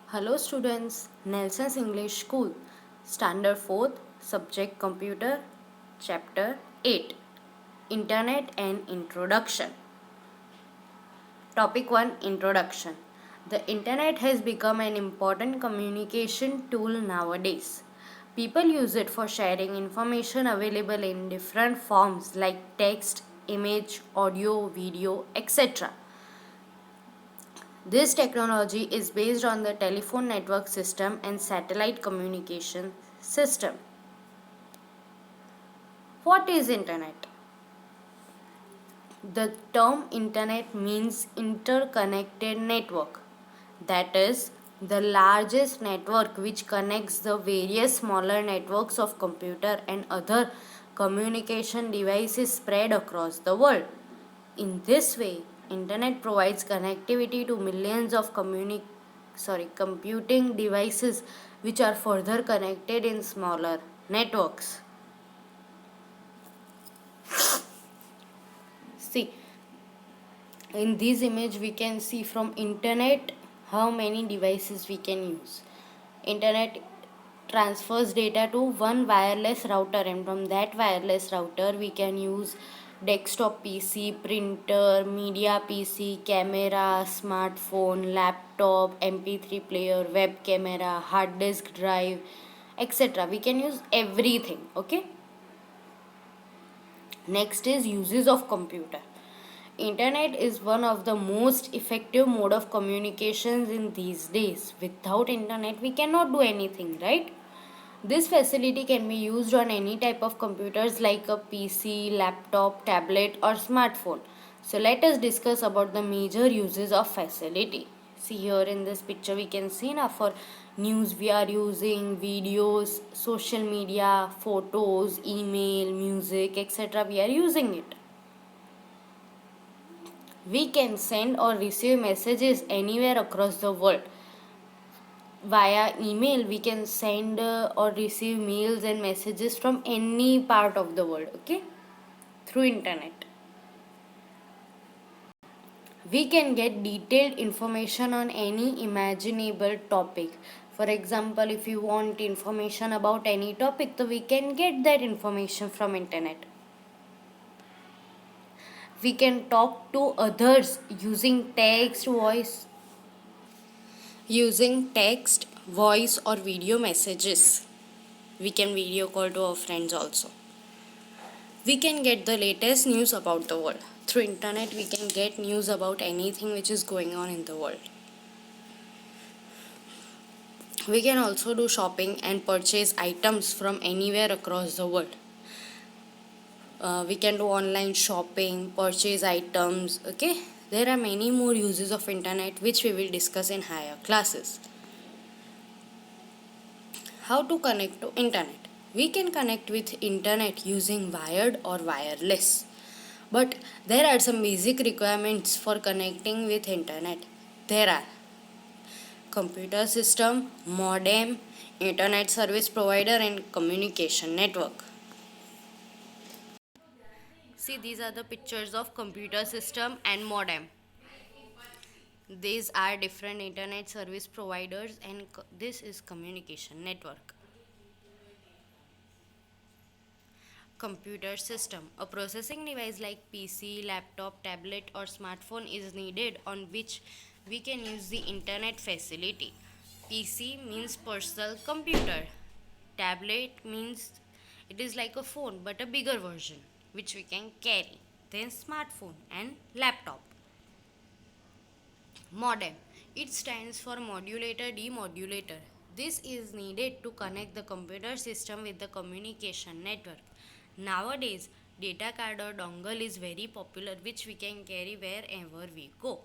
Hello students, Nelson's English School, Standard 4th, Subject Computer, Chapter 8, Internet and Introduction. Topic 1, Introduction. The Internet has become an important communication tool nowadays. People use it for sharing information available in different forms like text, image, audio, video, etc. This technology is based on the telephone network system and satellite communication system. What is internet? The term internet means interconnected network. That is the largest network which connects the various smaller networks of computer and other communication devices spread across the world. In this way, internet provides connectivity to millions of computing devices which are further connected in smaller networks. See, in this image we can see from internet how many devices we can use. Internet transfers data to one wireless router, and from that wireless router we can use desktop PC, printer, media PC, camera, smartphone, laptop, mp3 player, web camera, hard disk drive, etc. We can use everything. Okay, next is uses of computer. Internet is one of the most effective mode of communications in these days. Without internet we cannot do anything, right? This facility can be used on any type of computers like a PC, laptop, tablet or smartphone. So let us discuss about the major uses of facility. See, here in this picture we can see now for news we are using videos, social media, photos, email, music, etc. We are using it. We can send or receive messages anywhere across the world. Via email, we can send or receive mails and messages from any part of the world, okay, through internet. We can get detailed information on any imaginable topic. For example, if you want information about any topic, so we can get that information from internet. We can talk to others using text, voice or video messages. We can video call to our friends also. We can get the latest news about the world. Through internet we can get news about anything which is going on in the world. We can also do shopping and purchase items from anywhere across the world. We can do online shopping, purchase items, okay. There are many more uses of internet which we will discuss in higher classes. How to connect to internet? We can connect with internet using wired or wireless. But there are some basic requirements for connecting with internet. There are computer system, modem, internet service provider and communication network. See, these are the pictures of computer system and modem. These are different internet service providers and this is communication network. Computer system. A processing device like PC, laptop, tablet or smartphone is needed on which we can use the internet facility. PC means personal computer. Tablet means it is like a phone but a bigger version which we can carry. Then smartphone and laptop. Modem. It stands for modulator demodulator. This is needed to connect the computer system with the communication network. Nowadays, data card or dongle is very popular which we can carry wherever we go.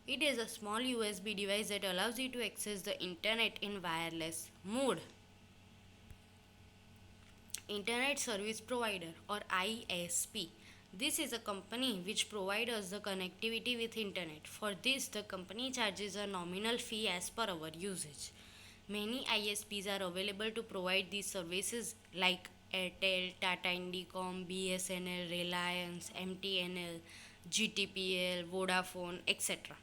It is a small USB device that allows you to access the internet in wireless mode. Internet Service Provider or ISP. This is a company which provides us the connectivity with internet. For this, the company charges a nominal fee as per our usage. Many ISPs are available to provide these services like Airtel, Tata Indicom, BSNL, Reliance, MTNL, GTPL, Vodafone, etc.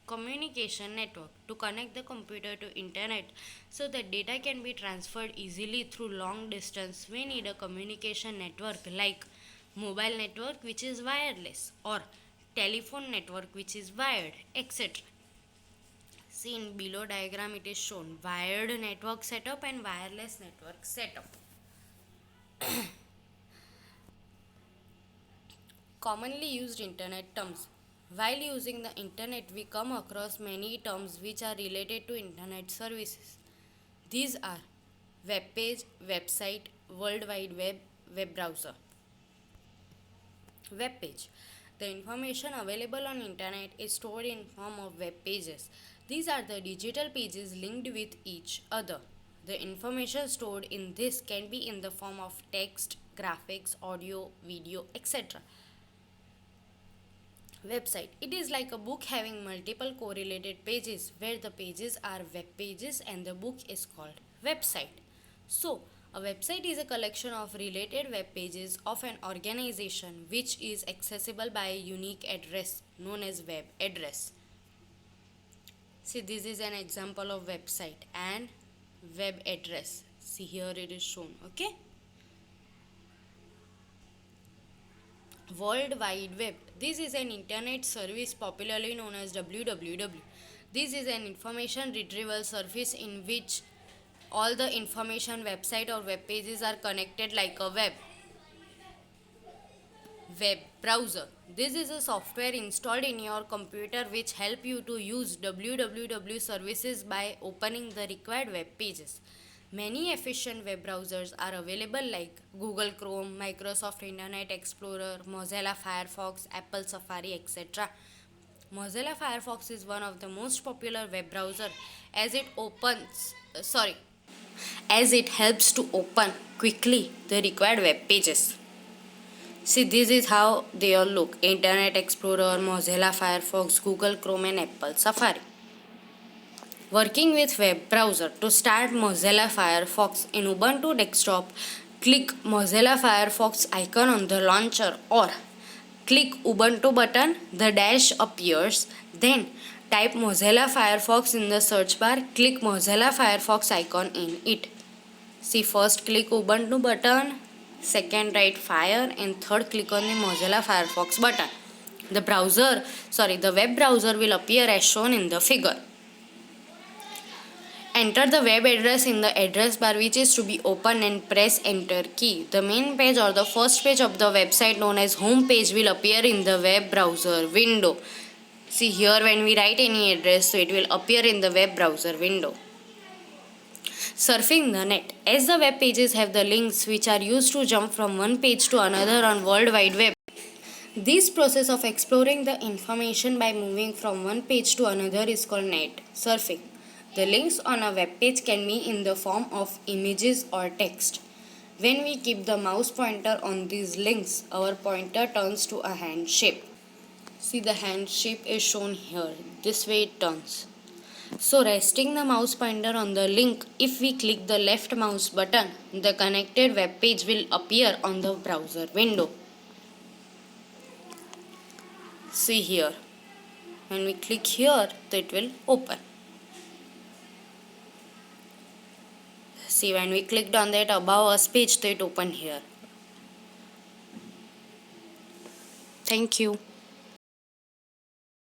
communication network to connect the computer to internet so that data can be transferred easily through long distance. We need a communication network like mobile network which is wireless or telephone network which is wired, etc. See in below diagram it is shown wired network setup and wireless network setup. Commonly used internet terms. While using the internet, we come across many terms which are related to internet services. These are web page, website, World Wide Web, web browser. Web page. The information available on internet is stored in form of web pages. These are the digital pages linked with each other. The information stored in this can be in the form of text, graphics, audio, video, etc. Website. It is like a book having multiple correlated pages where the pages are web pages and the book is called website. So, a website is a collection of related web pages of an organization which is accessible by a unique address known as web address. See, this is an example of website and web address. See, here it is shown, okay? World Wide Web. This is an internet service popularly known as www. This is an information retrieval service in which all the information website or web pages are connected like a web browser. This is a software installed in your computer which help you to use www services by opening the required web pages. Many efficient web browsers are available like Google Chrome, Microsoft Internet Explorer, Mozilla Firefox, Apple Safari, etc. Mozilla Firefox is one of the most popular web browser as it helps to open quickly the required web pages. See, this is how they all look: Internet Explorer, Mozilla Firefox, Google Chrome and Apple Safari. Working with web browser. To start Mozilla Firefox in Ubuntu desktop, click Mozilla Firefox icon on the launcher or click Ubuntu button, the dash appears. Then type Mozilla Firefox in the search bar, click Mozilla Firefox icon in it. See, first click Ubuntu button, second write Fire and third click on the Mozilla Firefox button. The web browser will appear as shown in the figure. Enter the web address in the address bar which is to be opened and press enter key. The main page or the first page of the website known as home page will appear in the web browser window. See here, when we write any address, so it will appear in the web browser window. Surfing the net. As the web pages have the links which are used to jump from one page to another on World Wide Web. This process of exploring the information by moving from one page to another is called net surfing. The links on a web page can be in the form of images or text. When we keep the mouse pointer on these links, our pointer turns to a hand shape. See, the hand shape is shown here. This way it turns. So, resting the mouse pointer on the link, if we click the left mouse button, the connected web page will appear on the browser window. See here. When we click here, it will open. See, when we clicked on that above us page, it opened here. Thank you.